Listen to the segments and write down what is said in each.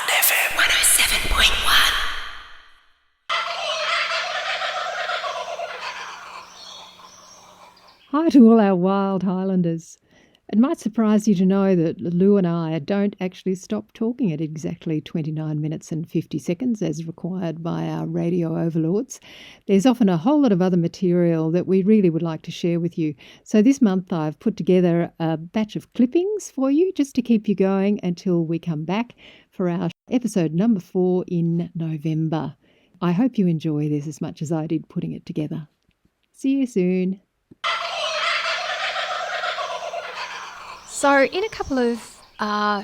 Highland FM 107.1. Hi to all our wild Highlanders. It might surprise you to know that Lou and I don't actually stop talking at exactly 29 minutes and 50 seconds as required by our radio overlords. There's often a whole lot of other material that we really would like to share with you. So this month I've put together a batch of clippings for you just to keep you going until we come back for our episode number 4 in November. I hope you enjoy this as much as I did putting it together. See you soon. So in a couple of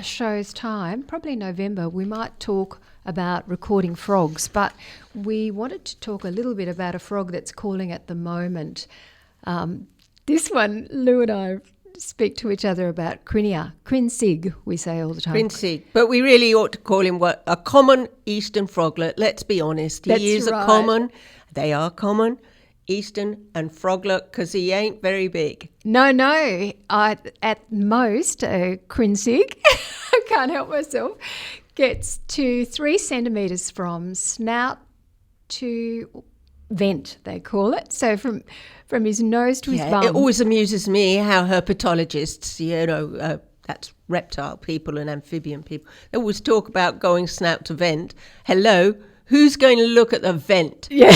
shows' time, probably November, we might talk about recording frogs, but we wanted to talk a little bit about a frog that's calling at the moment. This one, Lou and I speak to each other about Crinsig, we say all the time. Crinsig, but we really ought to call him a common eastern froglet. Let's be honest, he is right. a common. They are common. Eastern and Froglet, because he ain't very big. No, at most, Crinsig, I can't help myself, gets to 3 centimetres from snout to vent, they call it. So from his nose to his bum. It always amuses me how herpetologists, that's reptile people and amphibian people, they always talk about going snout to vent. Hello? Who's going to look at the vent? Yeah.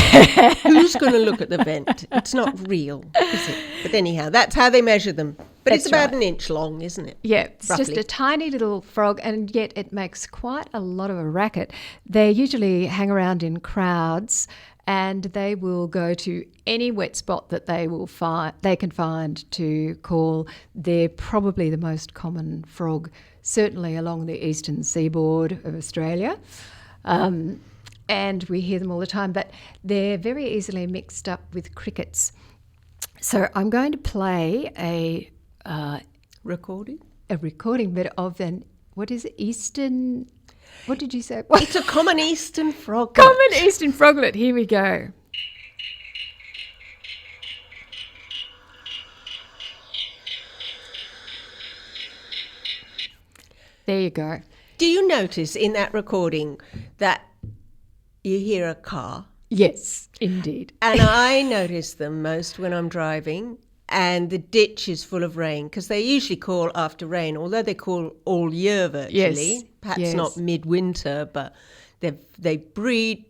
Who's going to look at the vent? It's not real, is it? But anyhow, that's how they measure them. But it's about an inch long, isn't it? Yeah, it's roughly. Just a tiny little frog, and yet it makes quite a lot of a racket. They usually hang around in crowds, and they will go to any wet spot that they can find to call. They're probably the most common frog, certainly along the eastern seaboard of Australia. And we hear them all the time, but they're very easily mixed up with crickets. So I'm going to play a recording, but of what is it, eastern, what did you say? It's a common eastern froglet. Common eastern froglet, here we go. There you go. Do you notice in that recording that you hear a car? Yes, indeed. And I notice them most when I'm driving and the ditch is full of rain, because they usually call after rain, although they call all year virtually. Yes. Perhaps not midwinter, but they breed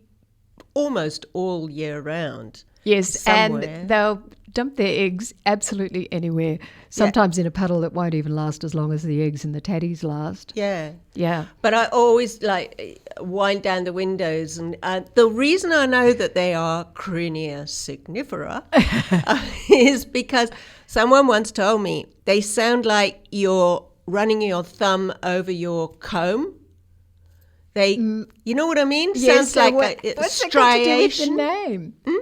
almost all year round. Yes, somewhere. And they'll dump their eggs absolutely anywhere, sometimes in a puddle that won't even last as long as the eggs and the tatties last. Yeah. Yeah. But I always wind down the windows, and the reason I know that they are Crinia signifera is because someone once told me they sound like you're running your thumb over your comb. You know what I mean? Yes, Sounds so like a what's striation. that got to do with the name?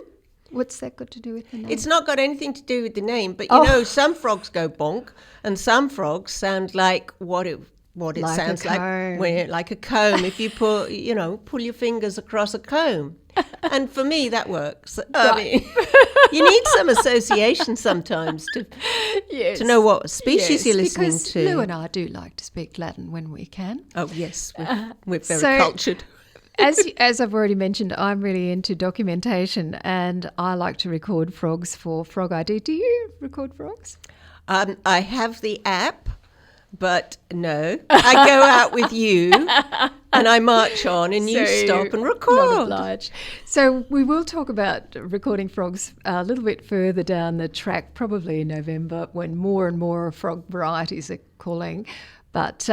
What's that got to do with the name? It's not got anything to do with the name, but you know, some frogs go bonk, and some frogs sound like what it like sounds like, like a comb. If you pull your fingers across a comb, and for me that works. I mean, you need some association sometimes to know what species you're listening because to. Lou and I do like to speak Latin when we can. Oh yes, we're very cultured. As I've already mentioned, I'm really into documentation, and I like to record frogs for Frog ID. Do you record frogs? I have the app, but no. I go out with you and I march on and you stop and record. Not obliged. So we will talk about recording frogs a little bit further down the track, probably in November, when more and more frog varieties are calling. But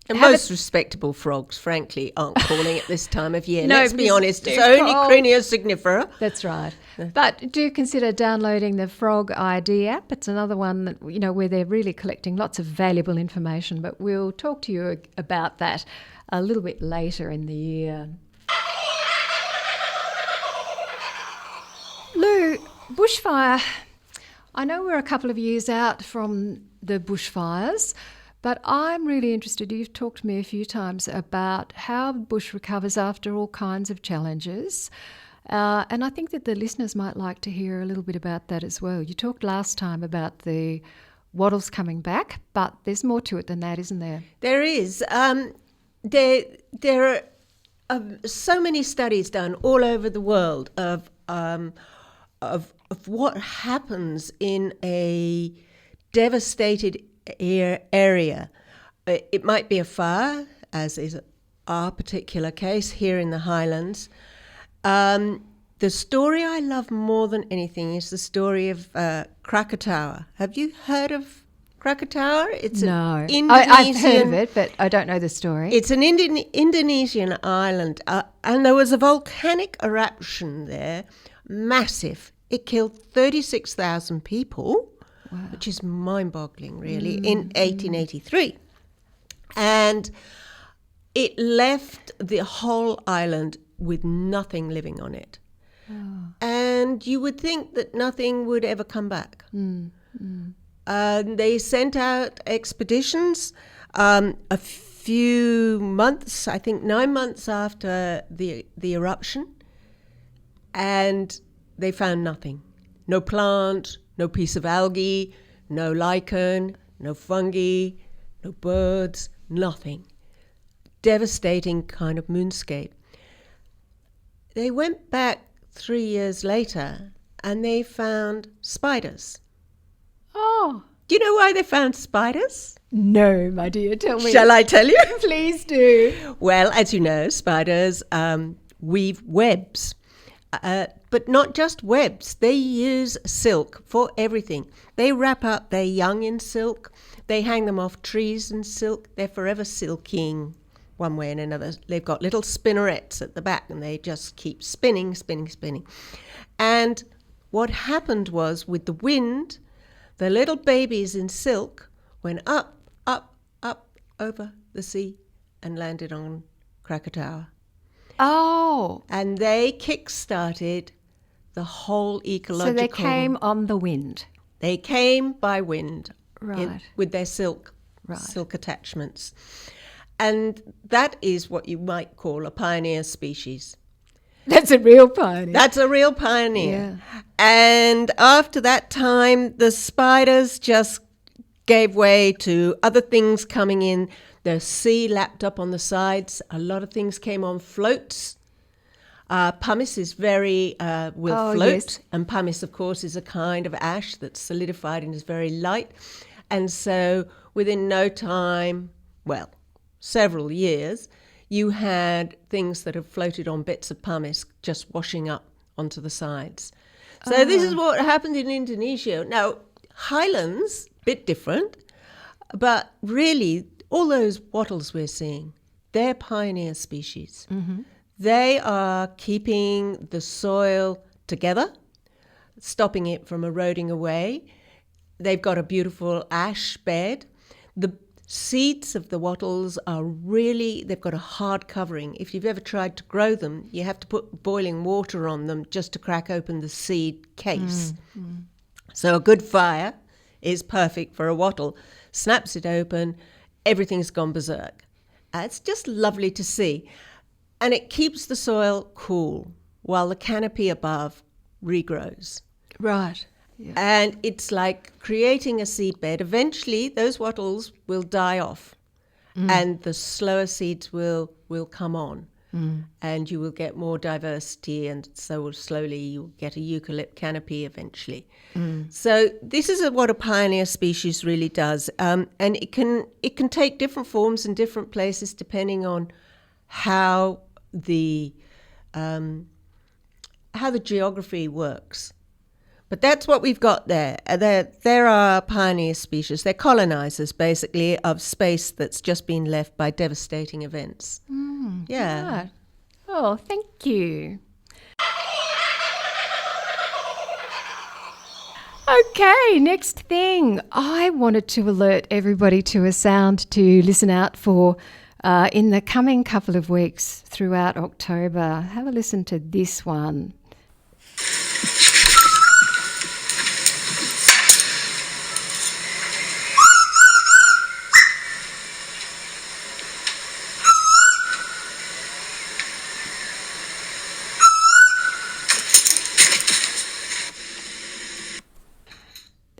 and most respectable frogs, frankly, aren't calling at this time of year. No, let's be honest, it's only Crinia signifera. That's right. But do consider downloading the Frog ID app. It's another one that, where they're really collecting lots of valuable information. But we'll talk to you about that a little bit later in the year. Lou, bushfire. I know we're a couple of years out from the bushfires, but I'm really interested. You've talked to me a few times about how bush recovers after all kinds of challenges. And I think that the listeners might like to hear a little bit about that as well. You talked last time about the wattles coming back, but there's more to it than that, isn't there? There is. there are so many studies done all over the world of what happens in a devastated area. It might be a fire, as is our particular case here in the Highlands. The story I love more than anything is the story of Krakatoa. Have you heard of Krakatoa? It's No. an Indonesian, I've heard of it, but I don't know the story. It's an Indonesian island, and there was a volcanic eruption there, massive. It killed 36,000 people, which is mind-boggling, really, in 1883. And it left the whole island with nothing living on it. And you would think that nothing would ever come back. They sent out expeditions a few months, I think 9 months after the eruption, and they found nothing. No plant, no piece of algae, no lichen, no fungi, no birds, nothing. Devastating kind of moonscape. They went back 3 years later and they found spiders. Oh. Do you know why they found spiders? No, my dear, tell me. Shall I tell you? Please do. Well, as you know, spiders weave webs. But not just webs. They use silk for everything. They wrap up their young in silk. They hang them off trees in silk. They're forever silking one way and another. They've got little spinnerets at the back and they just keep spinning, spinning, spinning. And what happened was with the wind, the little babies in silk went up, up, up over the sea and landed on Krakatoa. Oh. And they kick-started the whole ecological... So they came on the wind. They came by wind. Right. With their silk attachments. And that is what you might call a pioneer species. That's a real pioneer. That's a real pioneer. Yeah. And after that time, the spiders just gave way to other things coming in. The sea lapped up on the sides. A lot of things came on floats. Pumice is will float. Yes. And pumice, of course, is a kind of ash that's solidified and is very light. And so within no time, well, several years, you had things that have floated on bits of pumice just washing up onto the sides. So this is what happened in Indonesia. Now, Highlands, bit different, but really all those wattles we're seeing, they're pioneer species. Mm-hmm. They are keeping the soil together, stopping it from eroding away. They've got a beautiful ash bed. The seeds of the wattles are really, they've got a hard covering. If you've ever tried to grow them, you have to put boiling water on them just to crack open the seed case. So a good fire is perfect for a wattle. Snaps it open, everything's gone berserk. It's just lovely to see. And it keeps the soil cool while the canopy above regrows. Right. Yeah. And it's like creating a seedbed. Eventually, those wattles will die off, and the slower seeds will come on, and you will get more diversity, and so slowly you'll get a eucalypt canopy eventually. So this is what a pioneer species really does, and it can take different forms in different places depending on how the geography works. But that's what we've got there. There are pioneer species. They're colonizers, basically, of space that's just been left by devastating events. Yeah. Right. Oh, thank you. Okay, next thing. I wanted to alert everybody to a sound to listen out for in the coming couple of weeks throughout October. Have a listen to this one.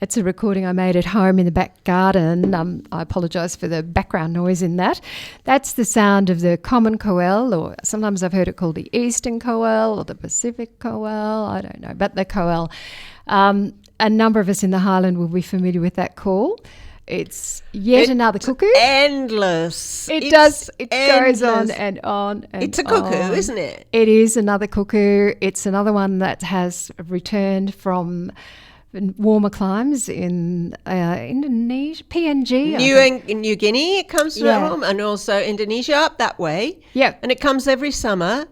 That's a recording I made at home in the back garden. I apologise for the background noise in that. That's the sound of the common Koel, or sometimes I've heard it called the Eastern Koel or the Pacific Koel. I don't know, but the Koel. A number of us in the Highland will be familiar with that call. It's another cuckoo. Endless. It does. It goes on and on and on. It's a cuckoo, isn't it? It is another cuckoo. It's another one that has returned from warmer climes in Indonesia, PNG. New Guinea, it comes from, and also Indonesia up that way. Yeah. And it comes every summer.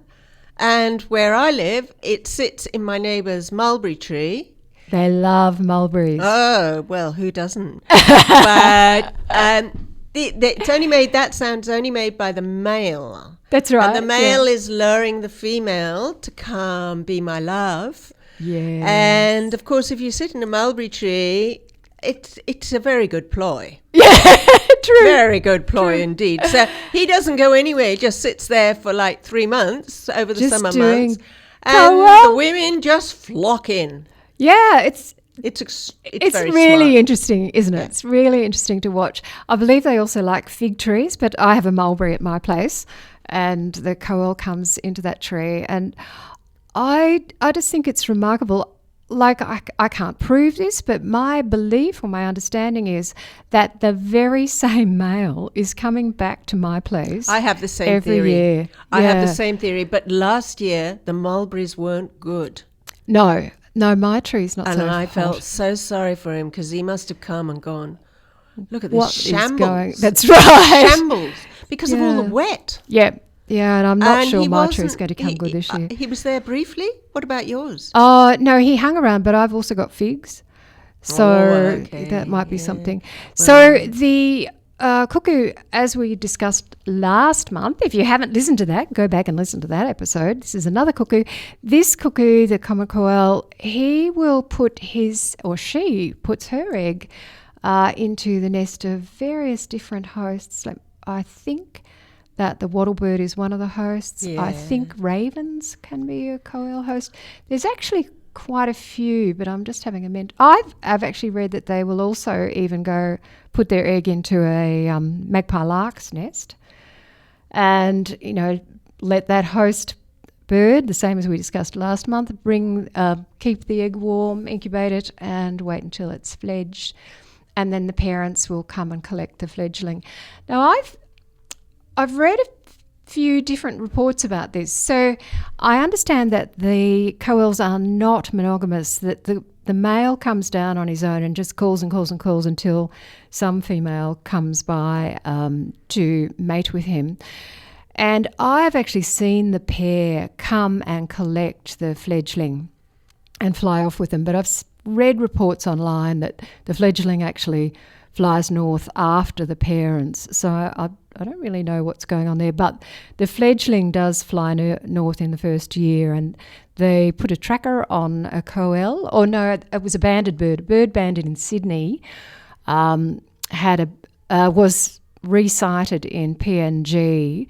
And where I live, it sits in my neighbour's mulberry tree. They love mulberries. Oh, well, who doesn't? But it's only made, that sound's only made by the male. That's right. And the male is luring the female to come be my love. Yeah. And, of course, if you sit in a mulberry tree, it's a very good ploy. Yeah, true. Very good ploy indeed. So he doesn't go anywhere. He just sits there for like 3 months over the summer months. And the women just flock in. Yeah, it's very really smart. Interesting, isn't it? Yeah. It's really interesting to watch. I believe they also like fig trees, but I have a mulberry at my place, and the Koel comes into that tree, and I just think it's remarkable. Like, I can't prove this, but my belief or my understanding is that the very same male is coming back to my place. I have the same every theory. year. I have the same theory, but last year the mulberries weren't good. No, my tree's not so hot. And I felt so sorry for him because he must have come and gone, look at this what shambles. That's right. Shambles. Because of all the wet. Yeah. Yeah, and I'm not sure my tree's tree's going to come good this year. He was there briefly? What about yours? Oh, no, he hung around, but I've also got figs. So that might be something. Well. So the cuckoo, as we discussed last month, if you haven't listened to that, go back and listen to that episode. This is another cuckoo. This cuckoo, the common Koel, he will put she puts her egg into the nest of various different hosts. Like, I think that the wattlebird is one of the hosts. Yeah. I think ravens can be a Koel host. There's actually quite a few, but I'm just having a mint. I've actually read that they will also even go put their egg into a magpie lark's nest, and let that host bird, the same as we discussed last month, keep the egg warm, incubate it, and wait until it's fledged, and then the parents will come and collect the fledgling. Now I've read a few different reports about this. So I understand that the Koels are not monogamous, that the male comes down on his own and just calls and calls and calls until some female comes by to mate with him. And I've actually seen the pair come and collect the fledgling and fly off with them. But I've read reports online that the fledgling actually flies north after the parents. So I don't really know what's going on there, but the fledgling does fly north in the first year, and they put a tracker on a Koel. Or no, it was a banded bird. A bird banded in Sydney was resighted in PNG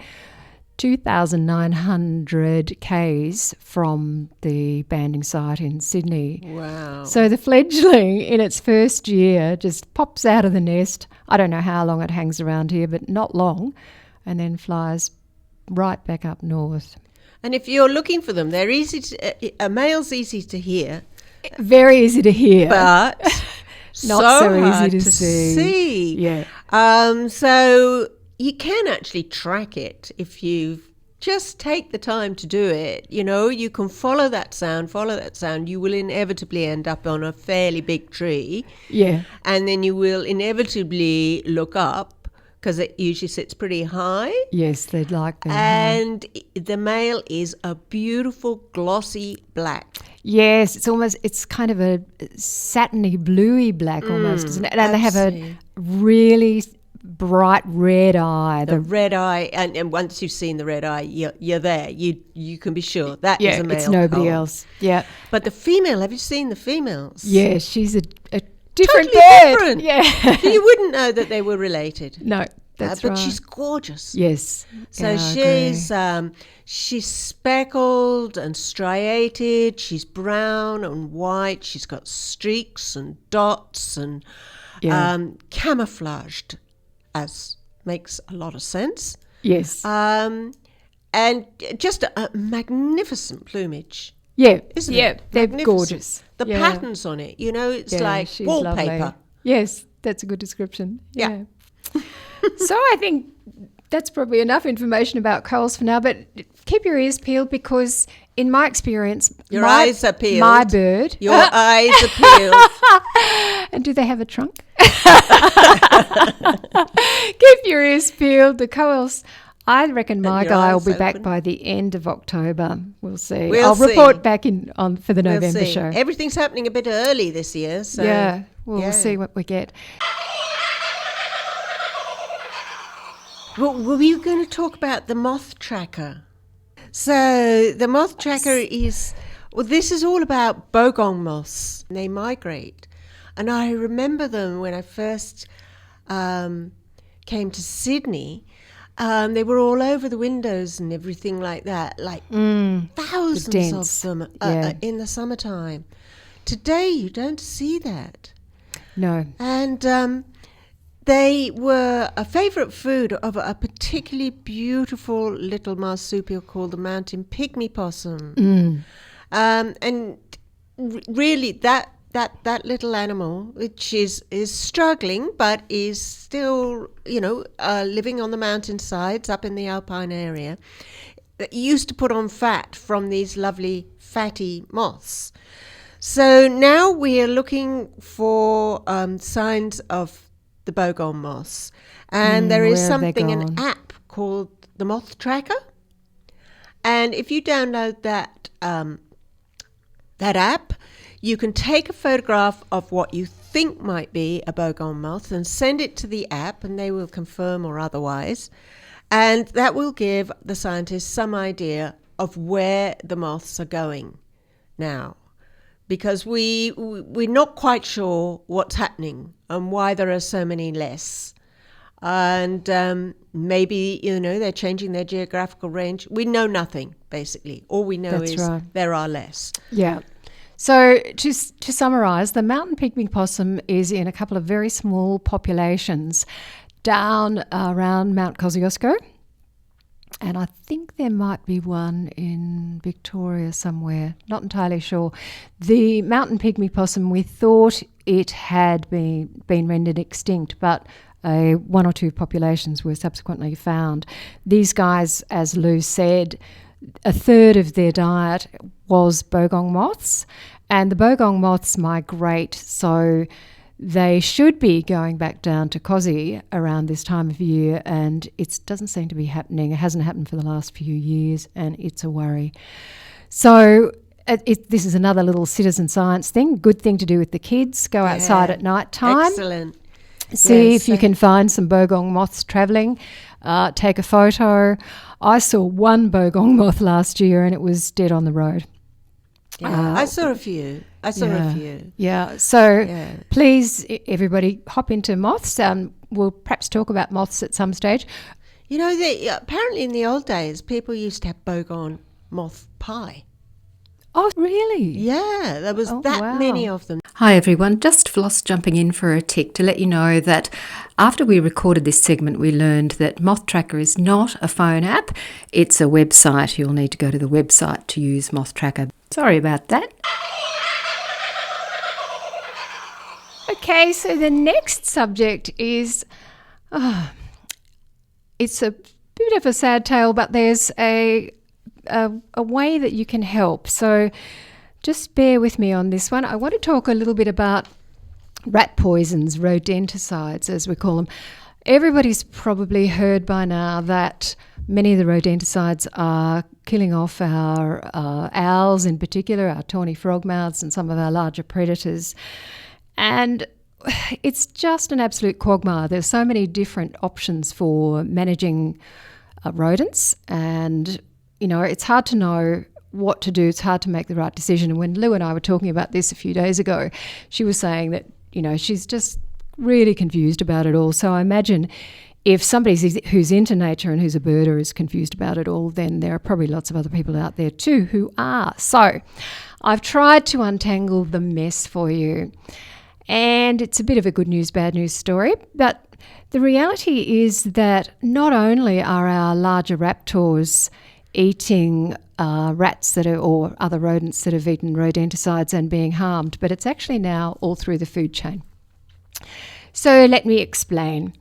2,900 k's from the banding site in Sydney. Wow. So the fledgling in its first year just pops out of the nest. I don't know how long it hangs around here, but not long, and then flies right back up north. And if you're looking for them, they're a male's easy to hear. Very easy to hear. But not so hard easy to see. Yeah. So you can actually track it if you just take the time to do it. You can follow that sound. You will inevitably end up on a fairly big tree. Yeah. And then you will inevitably look up, because it usually sits pretty high. Yes, they'd like that. And the male is a beautiful glossy black. Yes, it's kind of a satiny bluey black almost, isn't it? And they have a really bright red eye. The red eye, and once you've seen the red eye, you're there. You can be sure that is a male. It's nobody Koel. else. Yeah. But the female, have you seen the females? Yeah, she's a different totally bird. Different. Yeah. So you wouldn't know that they were related. No. That's but right. she's gorgeous. Yes. So Yeah, she's speckled and striated. She's brown and white. She's got streaks and dots and camouflaged, as makes a lot of sense. yes. And just a magnificent plumage. Yeah, Isn't yeah, it? they're Magnificent. gorgeous. The Yeah. patterns on it, it's Yeah, like she's wallpaper. lovely. Yes, that's a good description. Yeah. So I think that's probably enough information about Koels for now, but keep your ears peeled because in my experience, Your eyes are peeled. My bird. Your eyes are peeled. And do they have a trunk? Keep your ears peeled. The Koels, I reckon my your guy will eyes be back open. by the end of October. We'll see. We'll I'll see. report back on for the We'll November see. show. Everything's happening a bit early this year. So Yeah, we'll yeah. see what we get. Well, were you going to talk about the moth tracker? So the moth tracker this is all about Bogong moths. They migrate. And I remember them when I first came to Sydney. They were all over the windows and everything like that, like thousands of them in the summertime. Today you don't see that. No. And they were a favourite food of a particularly beautiful little marsupial called the mountain pygmy possum. And really that little animal, which is struggling but is still, living on the mountainsides up in the alpine area, used to put on fat from these lovely fatty moths. So now we are looking for signs of the Bogong moths, and there is an app called the Moth Tracker, and if you download that app, you can take a photograph of what you think might be a Bogong moth and send it to the app, and they will confirm or otherwise, and that will give the scientists some idea of where the moths are going now. Because we're not quite sure what's happening and why there are so many less. And maybe, they're changing their geographical range. We know nothing, basically. All we know there are less. Yeah. So to summarise, the mountain pygmy possum is in a couple of very small populations down around Mount Kosciuszko. And I think there might be one in Victoria somewhere, not entirely sure. The mountain pygmy possum, we thought it had been rendered extinct, but one or two populations were subsequently found. These guys, as Lou said, a third of their diet was Bogong moths, and the Bogong moths migrate, so they should be going back down to Kosci around this time of year, and it doesn't seem to be happening. It hasn't happened for the last few years, and it's a worry. So this is another little citizen science thing, good thing to do with the kids. Go outside at night time. Excellent. See if you can find some Bogong moths travelling. Take a photo. I saw one Bogong moth last year, and it was dead on the road. Yeah, I saw a few. Yeah. So please, everybody, hop into moths. We'll perhaps talk about moths at some stage. Apparently in the old days, people used to have Bogong moth pie. Oh, really? Yeah, there was many of them. Hi everyone, just Floss jumping in for a tick to let you know that after we recorded this segment we learned that Moth Tracker is not a phone app, it's a website. You'll need to go to the website to use Moth Tracker. Sorry about that. Okay, so the next subject is, it's a bit of a sad tale, but there's a way that you can help. So just bear with me on this one. I want to talk a little bit about rat poisons, rodenticides as we call them. Everybody's probably heard by now that many of the rodenticides are killing off our owls in particular, our tawny frogmouths and some of our larger predators. And it's just an absolute quagmire. There's so many different options for managing rodents, and it's hard to know what to do. It's hard to make the right decision. And when Lou and I were talking about this a few days ago, she was saying that, she's just really confused about it all. So I imagine if somebody who's into nature and who's a birder is confused about it all, then there are probably lots of other people out there too who are. So I've tried to untangle the mess for you. And it's a bit of a good news, bad news story. But the reality is that not only are our larger raptors eating rats or other rodents that have eaten rodenticides and being harmed, but it's actually now all through the food chain. So let me explain.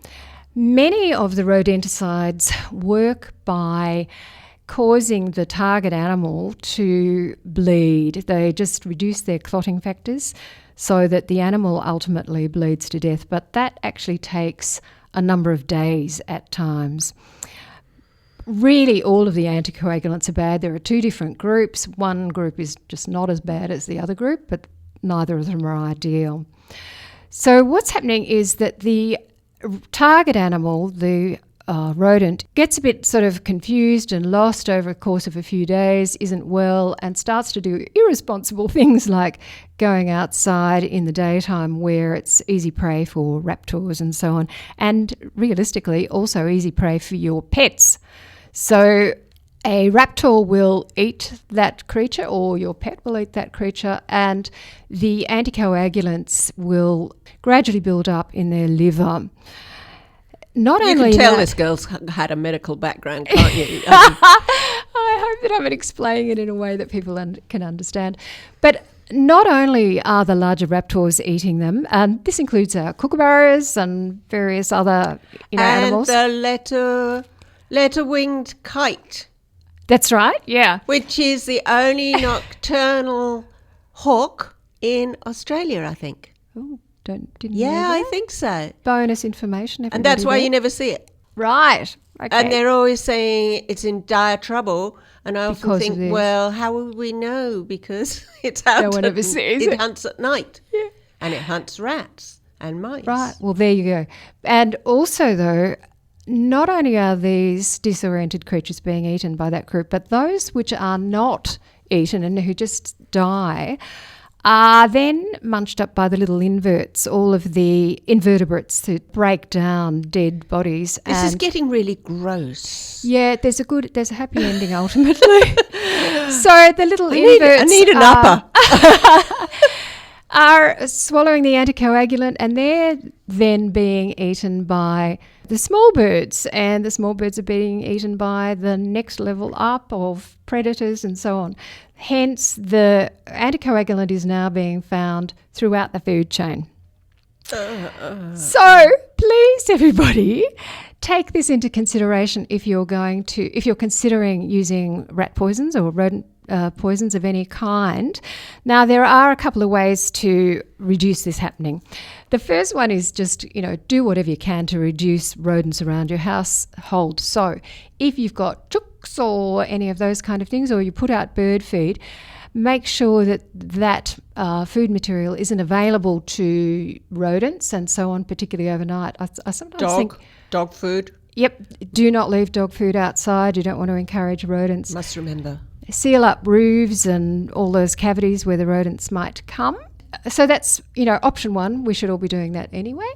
Many of the rodenticides work by causing the target animal to bleed. They just reduce their clotting factors so that the animal ultimately bleeds to death, but that actually takes a number of days at times. Really, all of the anticoagulants are bad. There are two different groups. One group is just not as bad as the other group, but neither of them are ideal. So what's happening is that the target animal, the rodent, gets a bit sort of confused and lost over the course of a few days, isn't well, and starts to do irresponsible things like going outside in the daytime where it's easy prey for raptors and so on, and realistically also easy prey for your pets. So a raptor will eat that creature, or your pet will eat that creature, and the anticoagulants will gradually build up in their liver. Not you only can tell that, this girl's had a medical background, can't you? I hope that I'm explaining it in a way that people can understand. But not only are the larger raptors eating them, and this includes kookaburras and various other animals. And the letter-winged kite. That's right, yeah. Which is the only nocturnal hawk in Australia, I think. Oh, didn't know Yeah, that. I think so. Bonus information, everybody. And that's why there. you never see it. Right. Okay. And they're always saying it's in dire trouble. And I often Because of think, this. well, how will we know? Because it's out. No one ever sees it. it. Hunts at night. Yeah. And it hunts rats and mice. Right. Well, there you go. And also, though, not only are these disoriented creatures being eaten by that group, but those which are not eaten and who just die are then munched up by the little inverts, all of the invertebrates that break down dead bodies. This is getting really gross. Yeah, there's a happy ending ultimately. So the little inverts I need an upper. are swallowing the anticoagulant, and they're then being eaten by the small birds, and the small birds are being eaten by the next level up of predators and so on. Hence, the anticoagulant is now being found throughout the food chain. So, please, everybody, take this into consideration if you're considering using rat poisons or rodent poisons of any kind. Now, there are a couple of ways to reduce this happening. The first one is just, do whatever you can to reduce rodents around your household. So if you've got chooks or any of those kind of things, or you put out bird feed, make sure that food material isn't available to rodents and so on, particularly overnight. I sometimes think... Dog food. Yep. Do not leave dog food outside. You don't want to encourage rodents. Must remember. Seal up roofs and all those cavities where the rodents might come. So that's, option one. We should all be doing that anyway.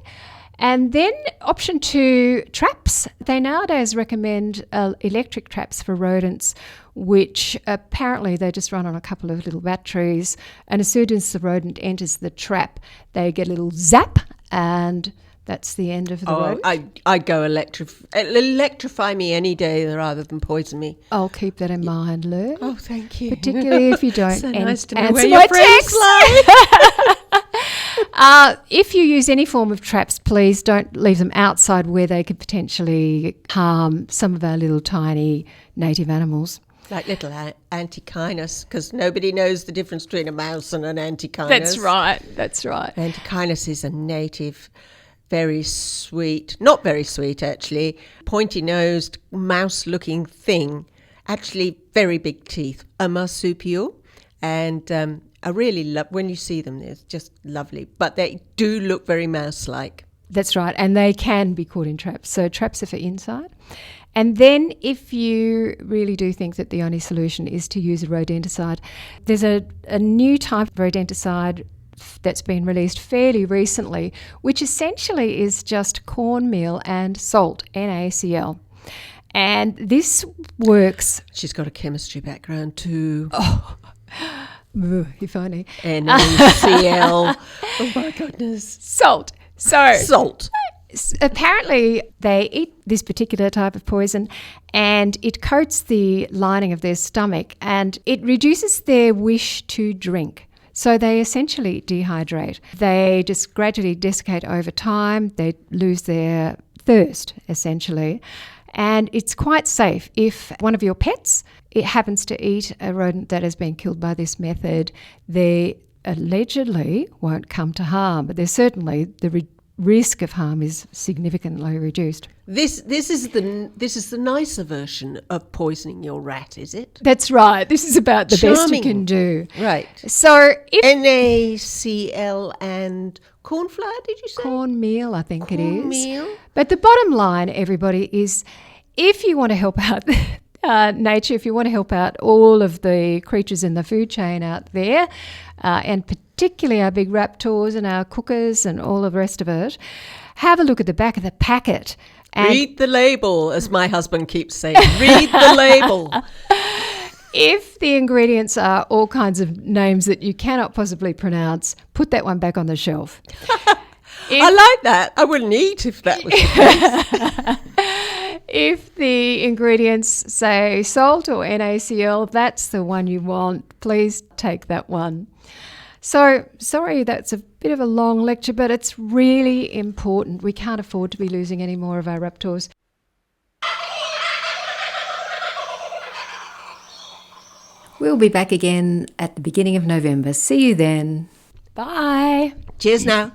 And then option two, traps. They nowadays recommend electric traps for rodents, which apparently they just run on a couple of little batteries. And as soon as the rodent enters the trap, they get a little zap, and that's the end of the rodent. I'd go electrify me any day rather than poison me. I'll keep that in mind, Lou. Oh, thank you. Particularly if you don't so nice to know answer where my your friends lie. If you use any form of traps, please don't leave them outside where they could potentially harm some of our little tiny native animals. Like little antechinus, because nobody knows the difference between a mouse and an antechinus. That's right. Antechinus is a native, very sweet, not very sweet actually, pointy-nosed, mouse-looking thing, actually very big teeth, a marsupial, and I really love, when you see them, they're just lovely, but they do look very mouse-like. That's right, and they can be caught in traps. So traps are for inside. And then if you really do think that the only solution is to use a rodenticide, there's a new type of rodenticide that's been released fairly recently, which essentially is just cornmeal and salt, NaCl. And this works. She's got a chemistry background too. If only. NaCl. Oh my goodness. Salt. Salt. Apparently, they eat this particular type of poison and it coats the lining of their stomach and it reduces their wish to drink. So they essentially dehydrate. They just gradually desiccate over time. They lose their thirst, essentially. And it's quite safe. If one of your pets happens to eat a rodent that has been killed by this method, they allegedly won't come to harm, but there's certainly the risk of harm is significantly reduced. This is the nicer version of poisoning your rat, is it? That's right. This is about the best you Charming. can do. Right. So if NaCl and corn flour, did you say? cornmeal, I think it is. Cornmeal. But the bottom line, everybody, is if you want to help out nature, if you want to help out all of the creatures in the food chain out there, and particularly our big raptors and our cookers and all of the rest of it, have a look at the back of the packet. And Read the label, as my husband keeps saying. Read the label. if the ingredients are all kinds of names that you cannot possibly pronounce, put that one back on the shelf. I like that. I wouldn't eat if that was the case. If the ingredients say salt or NaCl, that's the one you want. Please take that one. So, sorry, that's a bit of a long lecture, but it's really important. We can't afford to be losing any more of our raptors. We'll be back again at the beginning of November. See you then. Bye. Cheers now.